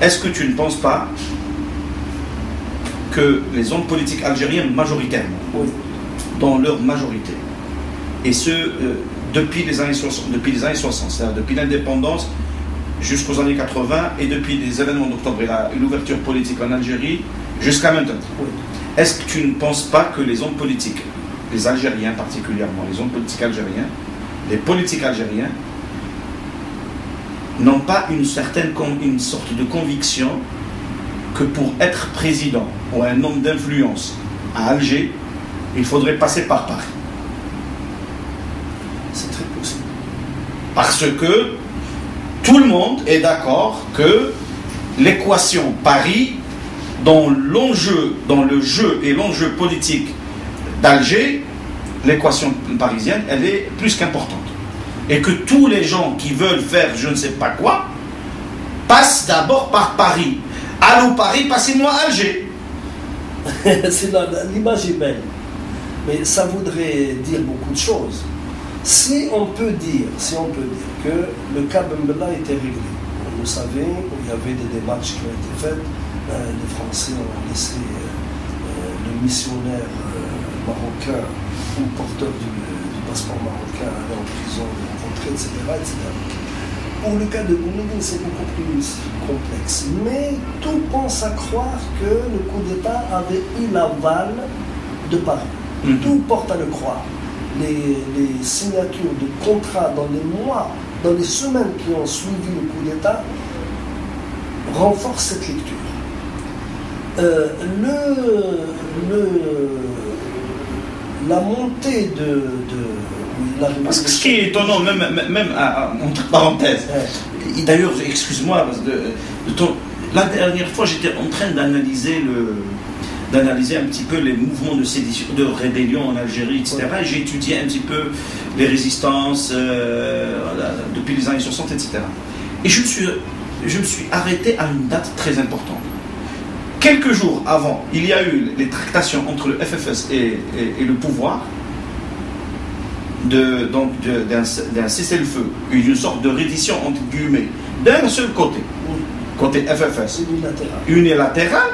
est-ce que tu ne penses pas que les hommes politiques algériens, majoritairement, Oui. dans leur majorité, et ce, depuis les années 60, c'est-à-dire depuis l'indépendance jusqu'aux années 80, et depuis les événements d'octobre et l'ouverture politique en Algérie, jusqu'à maintenant, Oui. est-ce que tu ne penses pas que les hommes politiques, les Algériens particulièrement, les hommes politiques algériens, les politiques algériens, n'ont pas une sorte de conviction que pour être président ou un homme d'influence à Alger, il faudrait passer par Paris? C'est très possible. Parce que tout le monde est d'accord que l'équation Paris, dans le jeu et l'enjeu politique d'Alger, l'équation parisienne, elle est plus qu'importante. Et que tous les gens qui veulent faire je ne sais pas quoi passent d'abord par Paris. Allô Paris, passez-moi Alger. L'image est belle, mais ça voudrait dire beaucoup de choses. Si on peut dire que le cas Bembella était réglé, vous savez, il y avait des démarches qui ont été faites, les Français ont laissé le missionnaire marocain ou porteur du passeport marocain aller en prison, le rencontrer, etc., etc. Pour le cas de Boumediene, c'est beaucoup plus complexe. Mais tout pense à croire que le coup d'État avait eu l'aval de Paris. Tout porte à le croire. Les signatures de contrats dans les mois, dans les semaines qui ont suivi le coup d'État renforcent cette lecture. La montée Parce que ce qui est étonnant, même entre parenthèses, d'ailleurs, excuse-moi, la dernière fois j'étais en train d'analyser un petit peu les mouvements de sédition, de rébellion en Algérie, etc. Ouais. Et j'ai étudié un petit peu les résistances depuis les années 60, etc. Et je me suis arrêté à une date très importante. Quelques jours avant, il y a eu les tractations entre le FFS et le pouvoir d'un cessez-le-feu, une sorte de reddition entre guillemets, d'un seul côté FFS, unilatéral,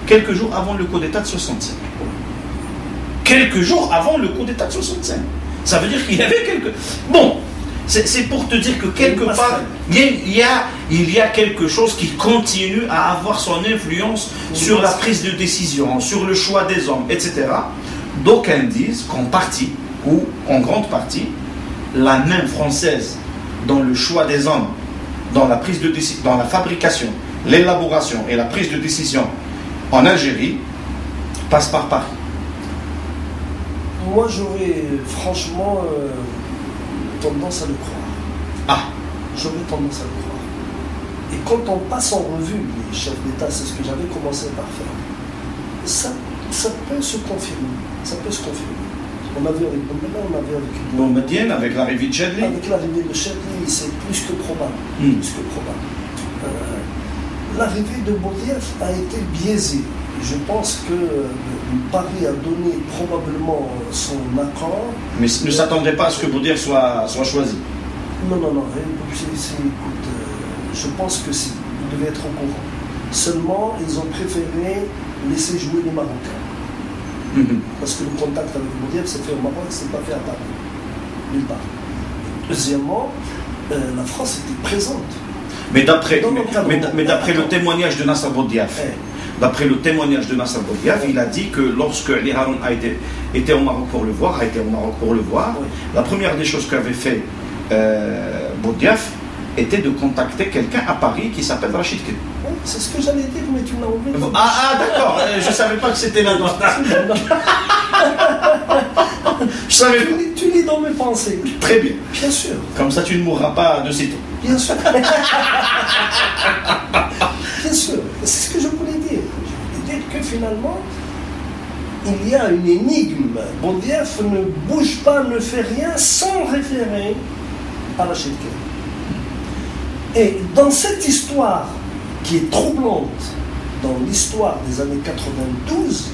quelques jours avant le coup d'État de 65. Quelques jours avant le coup d'État de 65. Ça veut dire qu'il y avait quelques... Bon, c'est pour te dire que quelque part, il y a quelque chose qui continue à avoir son influence sur la prise de décision, sur le choix des hommes, etc. D'aucuns disent qu'en partie, ou en grande partie, la main française dans le choix des hommes, dans la prise de décision, dans la fabrication, l'élaboration et la prise de décision en Algérie, passe par Paris. Moi, j'aurais franchement tendance à le croire. Ah. J'aurais tendance à le croire. Et quand on passe en revue les chefs d'État, c'est ce que j'avais commencé par faire, ça peut se confirmer. Ça peut se confirmer. On avait avec Bembella, on avait avec Boumediene, avec l'arrivée de Chedli. Avec l'arrivée de Chedli, c'est plus que probable. Plus que probable. L'arrivée de Boudiaf a été biaisée. Je pense que Paris a donné probablement son accord. Mais ne s'attendrait pas à ce que Boudiaf soit choisi. Non. Écoute, je pense que si. Ils devaient être au courant. Seulement, ils ont préféré laisser jouer les Marocains. Parce que le contact avec Boudiaf s'est fait au Maroc, c'est pas fait à Paris. Nulle part. Deuxièmement, la France était présente. Mais d'après le témoignage de Nasser Boudiaf, il a dit que lorsque Ali Haroun était au Maroc pour le voir, oui. La première des choses qu'avait fait Boudiaf était de contacter quelqu'un à Paris qui s'appelle Rachid Kid. Oui, c'est ce que j'allais dire, mais tu m'as oublié. Ah d'accord, je ne savais pas que c'était là. Je savais pas. Tu lis dans mes pensées. Très bien. Bien sûr. Comme ça, tu ne mourras pas de sitôt. Bien sûr. Bien sûr. C'est ce que je voulais dire. Je voulais dire que finalement, il y a une énigme. Boudiaf ne bouge pas, ne fait rien sans référer à Rachid Kid. Et dans cette histoire qui est troublante, dans l'histoire des années 92,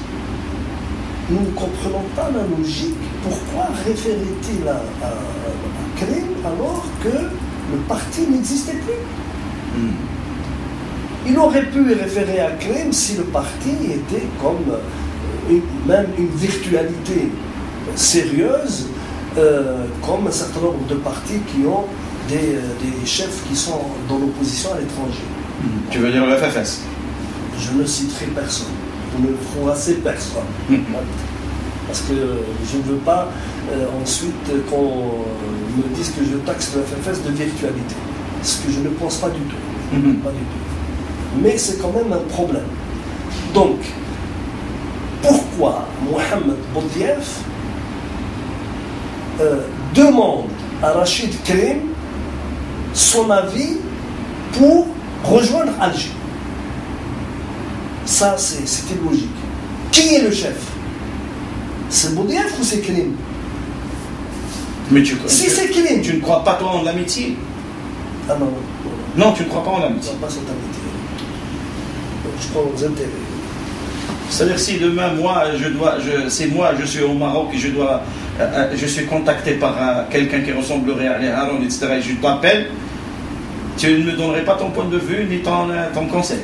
nous ne comprenons pas la logique. Pourquoi référait-il à Crème alors que le parti n'existait plus? Il aurait pu référer à Krim si le parti était comme même une virtualité sérieuse, comme un certain nombre de partis qui ont des chefs qui sont dans l'opposition à l'étranger. Tu veux dire le FFS? Je ne citerai personne. Je ne froisserai personne. Parce que je ne veux pas ensuite qu'on me dise que je taxe le FFS de virtualité. Ce que je ne pense pas du tout. Pas du tout. Mais c'est quand même un problème. Donc, pourquoi Mohamed Boudiaf demande à Rachid Karim son avis pour rejoindre Alger? Ça, c'était logique. Qui est le chef? C'est Boudiaf ou c'est Karim? Mais si c'est Karim, tu ne crois pas toi en l'amitié? Ah non. Non, tu ne crois pas en l'amitié. Je ne crois pas cette amitié. Je crois aux intérêts. C'est-à-dire si demain, je suis au Maroc et je suis contacté par quelqu'un qui ressemblerait à Haroun, etc., et je t'appelle, tu ne me donnerais pas ton point de vue ni ton conseil.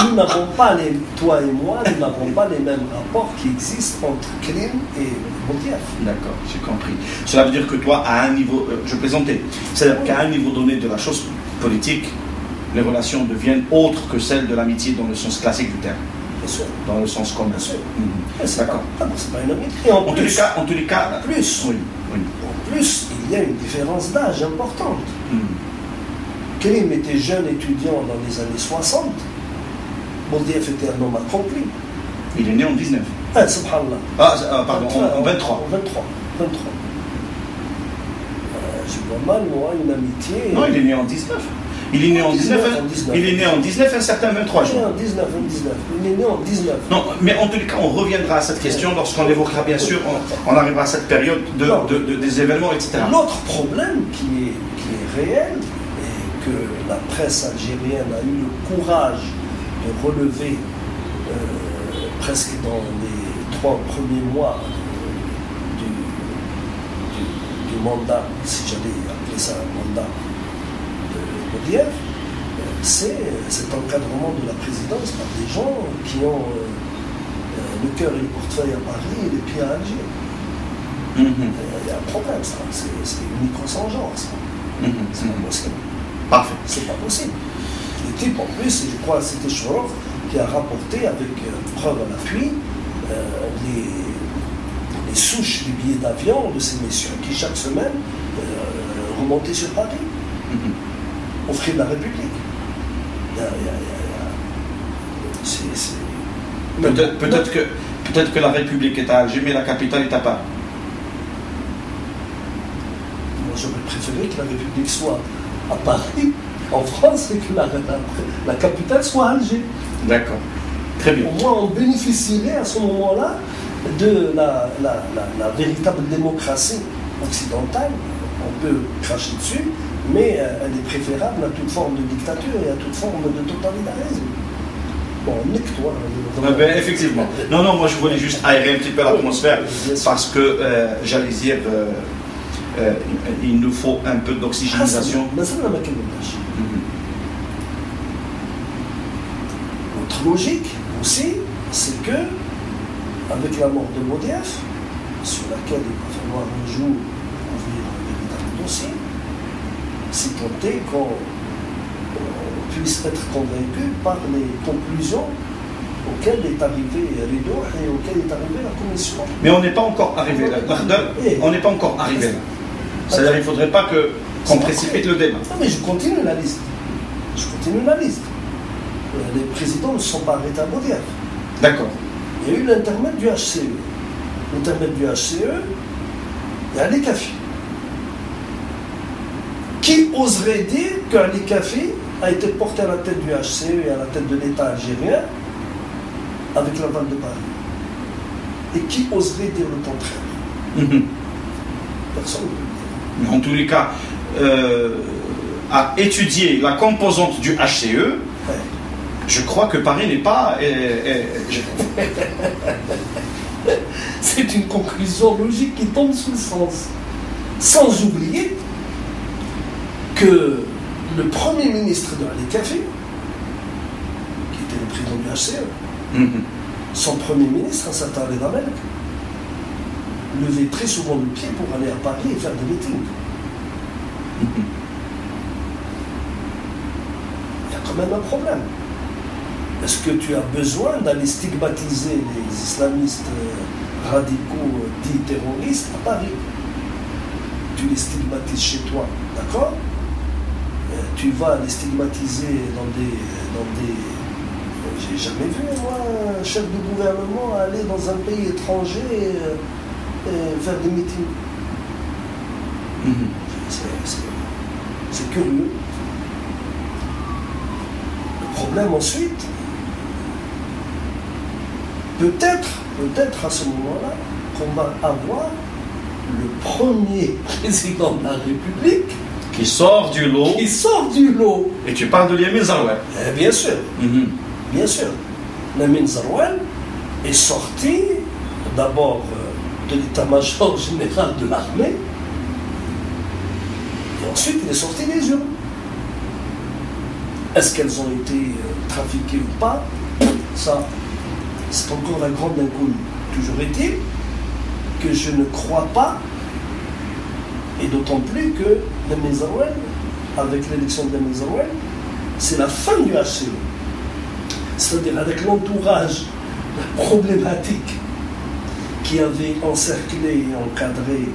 Nous n'avons pas, toi et moi, nous n'avons pas les mêmes rapports qui existent entre Krim et Boudiaf. D'accord, j'ai compris. Cela veut dire que toi, à un niveau, je plaisantais, c'est-à-dire qu'à un niveau donné de la chose politique, les relations deviennent autres que celles de l'amitié dans le sens classique du terme. Bien sûr. Dans le sens commun. Bien sûr. D'accord. C'est pas une amitié. Et en tous les cas, plus, oui. En plus, il y a une différence d'âge importante. Krim était jeune étudiant dans les années 60. Boudiaf était un homme accompli. Il est né en 19. Ah, subhanallah. Pardon, en 23. En 23. Je vois mal, moi, une amitié. Non, il est né en 19. Il est né en 19. Il est né en 19, un certain 23 juin. Il est né en 19. Non, mais en tous les cas, on reviendra à cette question lorsqu'on évoquera, bien sûr, on arrivera à cette période des événements, etc. L'autre problème qui est réel, et que la presse algérienne a eu le courage de relever presque dans les 3 premiers mois du mandat, si j'allais appeler ça un mandat de Boudiaf, c'est cet encadrement de la présidence par des gens qui ont le cœur et le portefeuille à Paris et les pieds à Alger. Il y a un problème, ça. C'est une micro-sans-genre, ça. C'est pas possible. Parfait. C'est pas possible. Le type, en plus, et je crois que c'était Chorov qui a rapporté avec preuve à l'appui les souches des billets d'avion de ces messieurs qui, chaque semaine, remontaient sur Paris, au frais de la République. Peut-être que la République est à Alger, mais la capitale est à Paris. Moi, j'aurais préféré que la République soit à Paris, en France, et que la capitale soit à Alger. D'accord. Très bien. Au moins, on bénéficierait à ce moment-là de la véritable démocratie occidentale. On peut cracher dessus, mais elle est préférable à toute forme de dictature et à toute forme de totalitarisme. Bon, nique-toi. Effectivement. Non, moi je voulais juste aérer un petit peu l'atmosphère parce que, j'allais dire, il nous faut un peu d'oxygénisation. Notre logique aussi, c'est que, avec la mort de Boudiaf, sur laquelle il va falloir un jour ouvrir un véritable dossier, c'est compter qu'on puisse être convaincu par les conclusions auxquelles est arrivé Rideau et auxquelles est arrivée la commission. Mais on n'est pas encore arrivé là. On n'est pas encore arrivé là. C'est-à-dire qu'il ne faudrait pas qu'on précipite le débat. Non, mais je continue la liste. Les présidents ne se sont pas arrêtés à Boudiaf. D'accord. Il y a eu l'intermède du HCE. L'intermède du HCE, il y a Ali Kafi. Qui oserait dire qu'Ali Kafi a été porté à la tête du HCE et à la tête de l'État algérien avec l'aval de Paris? Et qui oserait dire le contraire? Personne ne peut le dire. En tous les cas, à étudier la composante du HCE, je crois que Paris n'est pas... C'est une conclusion logique qui tombe sous le sens. Sans oublier que le premier ministre de Ali Kafi, qui était le président du HCE, son premier ministre, un certain Reda Melk, levait très souvent le pied pour aller à Paris et faire des meetings. Il y a quand même un problème. Est-ce que tu as besoin d'aller stigmatiser les islamistes radicaux dits terroristes à Paris? Tu les stigmatises chez toi, d'accord? Tu vas les stigmatiser dans des... J'ai jamais vu, moi, un chef de gouvernement aller dans un pays étranger et faire des meetings. C'est curieux. Le problème ensuite, peut-être à ce moment-là, qu'on va avoir le premier président de la République qui sort du lot. Et tu parles de Lamine Zarouane. Bien sûr. Bien sûr. Lamine Zarouane est sorti d'abord de l'état-major général de l'armée et ensuite il est sorti des urnes. Est-ce qu'elles ont été trafiquées ou pas? Ça, c'est encore la grande inconnue. Toujours est-il que je ne crois pas, et d'autant plus que Lamine Zarouane, avec l'élection de Lamine Zarouane, c'est la fin du HCE. C'est-à-dire avec l'entourage problématique qui avait encerclé et encadré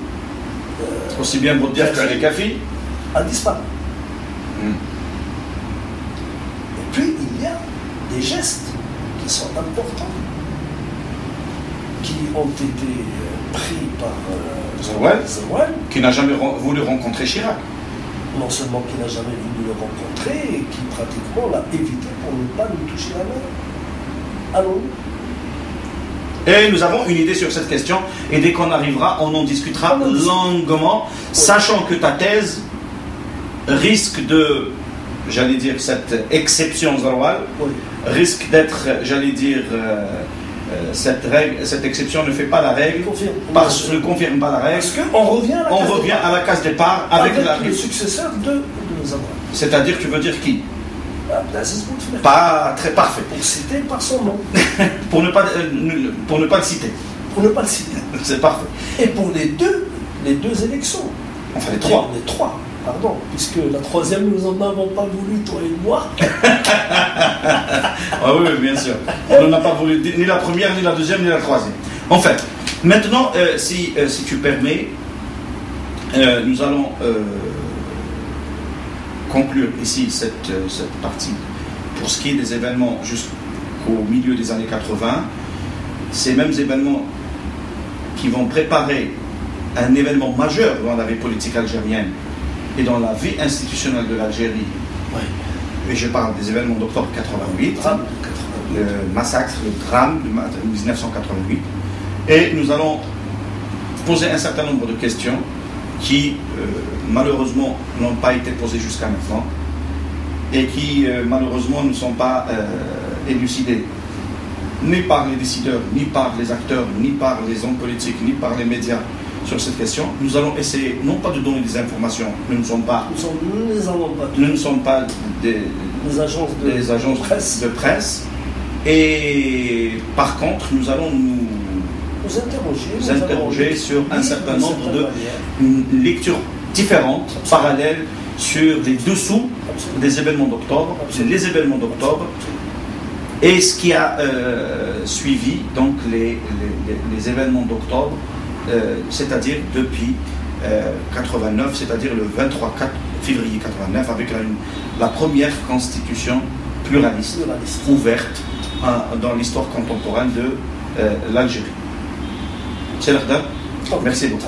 aussi bien pour dire que Ali Kafi a disparu. Et puis il y a des gestes qui sont importants, qui ont été pris par Zarouane, qui n'a jamais voulu rencontrer Chirac. Non seulement qui n'a jamais voulu le rencontrer, et qui pratiquement l'a évité pour ne pas lui toucher la main. Allons. Et nous avons une idée sur cette question, et dès qu'on arrivera, on en discutera longuement, sachant que ta thèse risque de, j'allais dire, cette exception Zarouane, risque d'être, j'allais dire, cette exception ne fait pas la règle, ne confirme pas la règle. Parce qu'on revient à la case départ avec le successeur de Zarouane. C'est-à-dire, tu veux dire qui? Abdelaziz Bouteflika. Pas très parfait. Pour citer par son nom. pour ne pas le citer. Pour ne pas le citer. C'est parfait. Et pour les deux élections. Enfin, les trois. Les trois, pardon. Puisque la troisième, nous n'en avons pas voulu, toi et moi. Ah oui, bien sûr. On n'en a pas voulu ni la première, ni la deuxième, ni la troisième. Enfin, maintenant, si tu permets, nous allons conclure ici cette partie. Pour ce qui est des événements jusqu'au milieu des années 80, ces mêmes événements qui vont préparer un événement majeur dans la vie politique algérienne et dans la vie institutionnelle de l'Algérie. Et je parle des événements d'octobre 88, le massacre, le drame de 1988. Et nous allons poser un certain nombre de questions qui, malheureusement, n'ont pas été posées jusqu'à maintenant et qui, malheureusement, ne sont pas élucidées ni par les décideurs, ni par les acteurs, ni par les hommes politiques, ni par les médias sur cette question. Nous allons essayer, non pas de donner des informations, nous ne sommes pas des agences de presse, et par contre, nous allons nous interroger sur un certain nombre de lectures différentes, parallèles, sur les dessous des événements d'octobre, les événements d'octobre, et ce qui a suivi donc les événements d'octobre, c'est-à-dire depuis 89, c'est-à-dire le 23 février 89, avec la première constitution pluraliste ouverte dans l'histoire contemporaine de l'Algérie. C'est l'heure. Merci beaucoup.